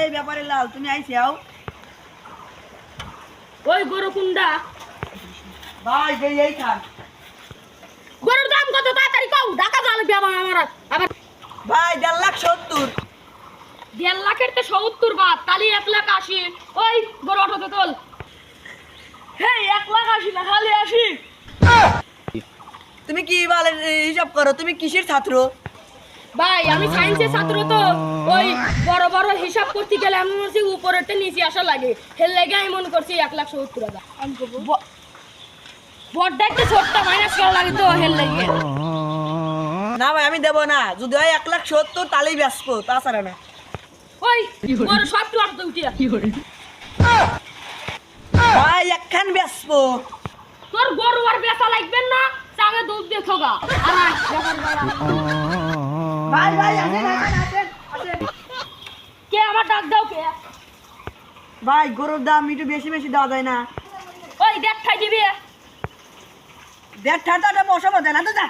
এই ব্যাপারে লাল তুমি আইছাও ওই গরু কুন্ডা ভাই এই খান গরুর দাম কত তাড়াতাড়ি কও ঢাকা যাবে আমার আবার ভাই 1,70,000 1.5 লাখের তো 70 বাদ তালি 1,80,000 ওই গরু অটোতে তোল হেই 1,80,000 না খালি 80 তুমি কি বলে হিসাব করো তুমি কিসের ছাত্র ভাই আমি সায়েন্সের ছাত্র তো ওই বড় বড় হিসাব করতে গেলে আমি মনে করছি উপরেতে নিচে আসা লাগে হেল লাগে আমি মনে করছি 1,70,000 আমি বড়টা একটা ছোট্ট মাইনাস করা লাগে তো হেল লাগে না ভাই আমি দেব না যদি হয় 1,70,000 তাহলেই বেচবো তাছাড়া না ওই বড় সব তো অটো উঠিয়া ভাই একখান বেচবো তোর গরু আর বেচা লাগবে না চাঙে দুধ দিয়ে থোগা আর ভাই আসেন আসেন কে আমার ডাক দাও কে ভাই গরুর দাম একটু বেশি বেশি দেওয়া যায় না ওই দেখ খাই দিবি 1.5 বসাবো দেয় না তো যা